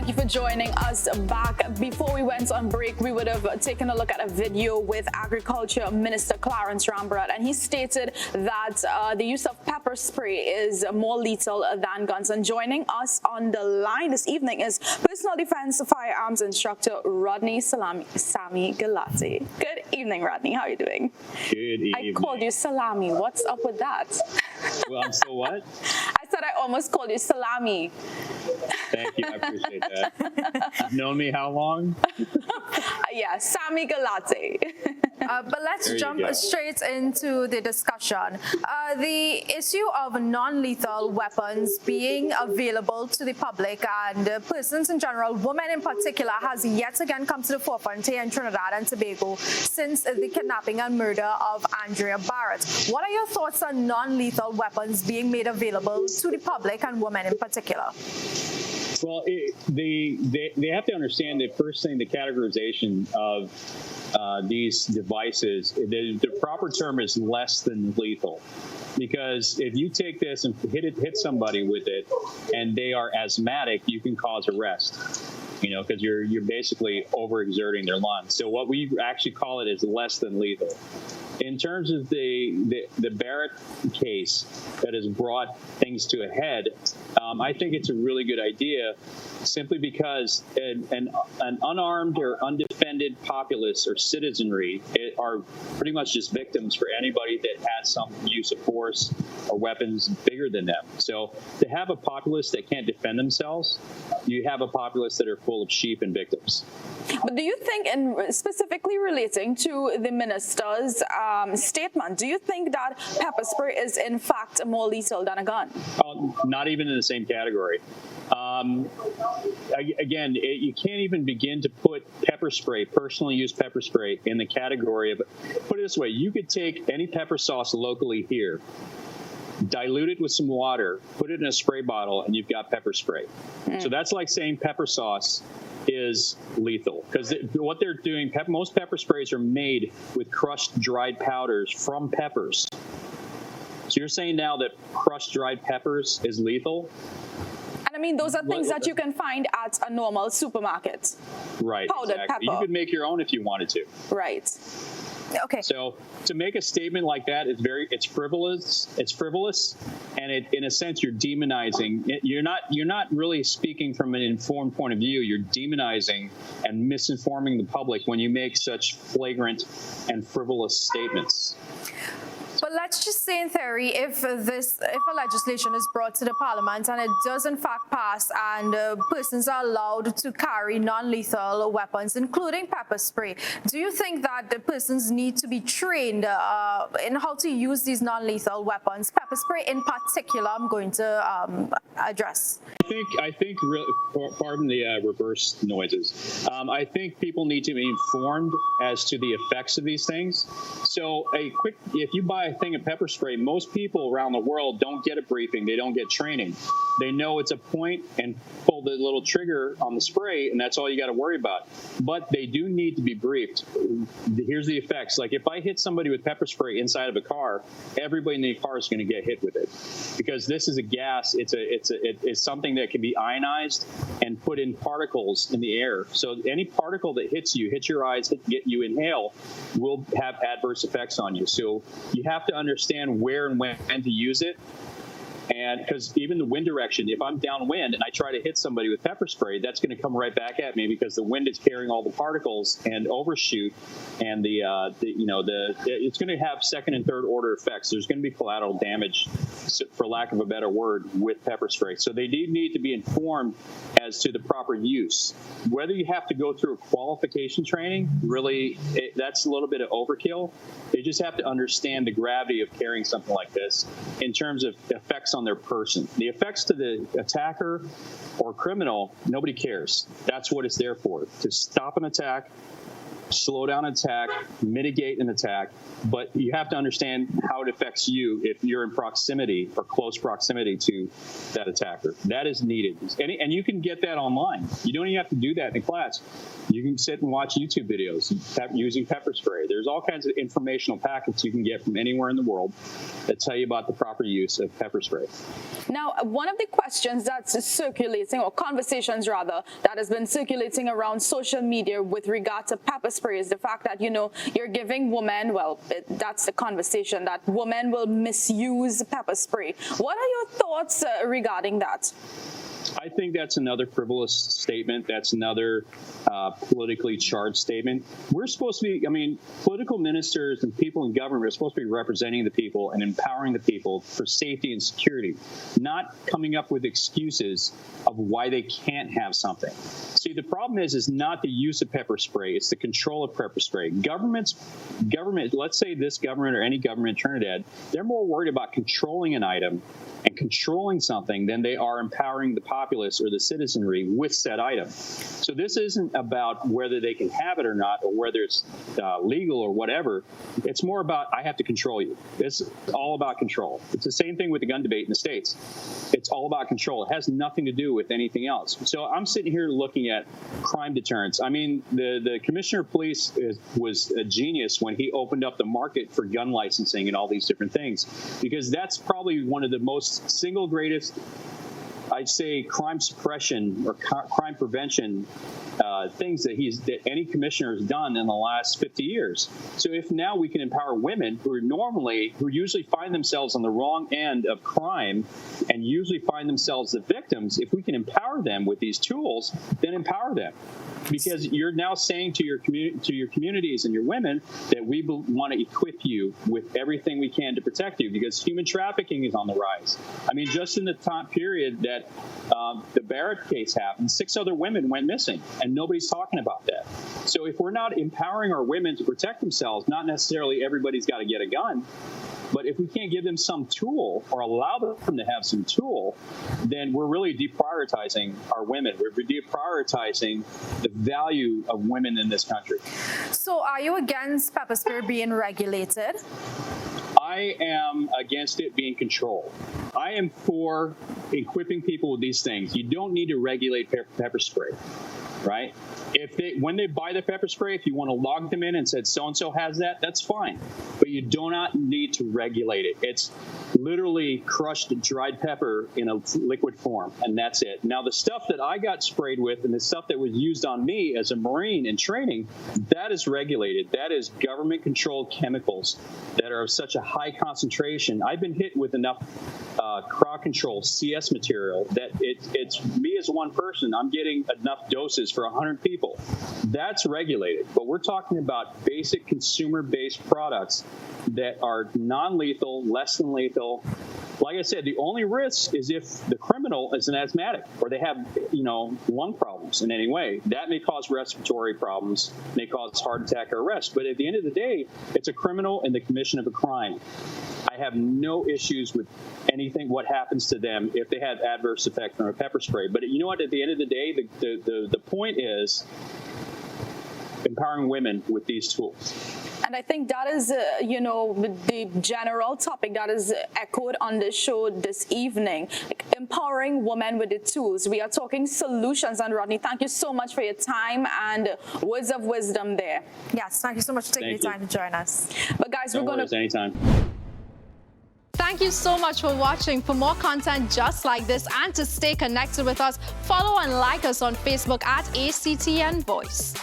Thank you for joining us back. Before we went on break, we would have taken a look at a video with Agriculture Minister Clarence Rambrot, and he stated that the use of pepper spray is more lethal than guns. And joining us on the line this evening is Personal Defense Firearms Instructor Rodney Sammy Guilarte. Good evening, Rodney. How are you doing? Good evening. I called you Salami. What's up with that? Well, I'm so what? I said I almost called you Salami. Thank you. I appreciate that. You've known me how long? Yeah, Sammy Guilarte. But let's jump straight into the discussion. The issue of non-lethal weapons being available to the public and persons in general, women in particular, has yet again come to the forefront here in Trinidad and Tobago since the kidnapping and murder of Andrea Barrett. What are your thoughts on non-lethal weapons being made available to the public and women in particular? Well, they have to understand the first thing, the categorization of these devices. The proper term is less than lethal, because if you take this and hit somebody with it, and they are asthmatic, you can cause arrest. You know, because you're basically overexerting their lungs. So what we actually call it is less than lethal. In terms of the Barrett case that has brought things to a head, I think it's a really good idea, simply because an unarmed or undefended populace or citizenry are pretty much just victims for anybody that has some use of force or weapons bigger than them. So to have a populace that can't defend themselves, you have a populace that are full of sheep and victims. But do you think, and specifically relating to the minister's statement, do you think that pepper spray is in fact more lethal than a gun? Not even in the same category. Again, you can't even begin to put pepper spray, personally used pepper spray, in the category of, put it this way, you could take any pepper sauce locally here, dilute it with some water, put it in a spray bottle, and you've got pepper spray. So that's like saying pepper sauce is lethal, because what they're doing, most pepper sprays are made with crushed dried powders from peppers. So you're saying now that crushed dried peppers is lethal? And I mean, those are things that you can find at a normal supermarket. Right, powdered exactly. pepper. You could make your own if you wanted to. Right. Okay. So to make a statement like that is it's frivolous. It's frivolous, and in a sense, you're demonizing. You're not really speaking from an informed point of view. You're demonizing and misinforming the public when you make such flagrant and frivolous statements. But let's just say, in theory, if a legislation is brought to the parliament and it does in fact pass, and persons are allowed to carry non-lethal weapons, including pepper spray, do you think that the persons need to be trained in how to use these non-lethal weapons? Pepper spray in particular, I'm going to address. I think pardon the reverse noises. I think people need to be informed as to the effects of these things. So if you buy a thing of pepper spray, most people around the world don't get a briefing. They don't get training. They know it's a point and pull the little trigger on the spray, and that's all you got to worry about. But they do need to be briefed. Here's the effects. Like if I hit somebody with pepper spray inside of a car, everybody in the car is going to get hit with it, because this is a gas. It's something that can be ionized and put in particles in the air. So any particle that hits your eyes, you inhale, will have adverse effects on you. So you have to understand where and when to use it. And because even the wind direction, if I'm downwind and I try to hit somebody with pepper spray, that's going to come right back at me, because the wind is carrying all the particles and overshoot, and it's going to have second and third order effects. There's going to be collateral damage, for lack of a better word, with pepper spray. So they do need to be informed as to the proper use. Whether you have to go through a qualification training, really, that's a little bit of overkill. They just have to understand the gravity of carrying something like this in terms of effects on their person. The effects to the attacker or criminal, nobody cares. That's what it's there for, to stop an attack slow down an attack, mitigate an attack, but you have to understand how it affects you if you're in proximity or close proximity to that attacker. That is needed. And you can get that online. You don't even have to do that in class. You can sit and watch YouTube videos using pepper spray. There's all kinds of informational packets you can get from anywhere in the world that tell you about the proper use of pepper spray. Now, one of the questions that's circulating, or conversations rather, that has been circulating around social media with regard to pepper spray is the fact that, you're giving women, that's the conversation, that women will misuse pepper spray. What are your thoughts regarding that? I think that's another frivolous statement. That's another politically charged statement. We're supposed to be, political ministers and people in government are supposed to be representing the people and empowering the people for safety and security, not coming up with excuses of why they can't have something. See, the problem is not the use of pepper spray. It's the control of pepper spray. Government, let's say this government or any government in Trinidad, they're more worried about controlling an item and controlling something than they are empowering the populace or the citizenry with said item. So this isn't about whether they can have it or not, or whether it's legal or whatever. It's more about, I have to control you. It's all about control. It's the same thing with the gun debate in the States. It's all about control. It has nothing to do with anything else. So I'm sitting here looking at crime deterrence. The commissioner of police was a genius when he opened up the market for gun licensing and all these different things, because that's probably one of the most single greatest, I'd say, crime suppression or crime prevention things that any commissioner has done in the last 50 years. So if now we can empower women who usually find themselves on the wrong end of crime and usually find themselves the victims, if we can empower them with these tools, then empower them. Because you're now saying to your communities and your women that we want to equip you with everything we can to protect you, because human trafficking is on the rise. Just in the time period that the Barrett case happened, 6 other women went missing, and nobody's talking about that. So if we're not empowering our women to protect themselves, not necessarily everybody's got to get a gun, but if we can't give them some tool or allow them to have some tool, then we're really deprioritizing our women. We're deprioritizing the value of women in this country. So are you against pepper spray being regulated? I am against it being controlled. I am for equipping people with these things. You don't need to regulate pepper spray, right? When they buy the pepper spray, if you want to log them in and said so-and-so has that, that's fine. But you do not need to regulate it. It's literally crushed dried pepper in a liquid form, and that's it. Now, the stuff that I got sprayed with and the stuff that was used on me as a Marine in training, that is regulated. That is government-controlled chemicals that are of such a high concentration. I've been hit with enough crowd control CS material that it's me as one person, I'm getting enough doses for 100 people. That's regulated. But we're talking about basic consumer-based products that are non-lethal, less than lethal. Like I said, the only risk is if the criminal is an asthmatic or they have, lung problems in any way. That may cause respiratory problems, may cause heart attack or arrest. But at the end of the day, it's a criminal in the commission of a crime. I have no issues with anything, what happens to them if they have adverse effect from a pepper spray. But you know what? At the end of the day, the point is empowering women with these tools. And I think that is, the general topic that is echoed on the show this evening, empowering women with the tools. We are talking solutions. And Rodney, thank you so much for your time and words of wisdom there. Yes, thank you so much for taking the time to join us. But guys, we're going to... anytime. Thank you so much for watching. For more content just like this and to stay connected with us, follow and like us on Facebook at ACTN Voice.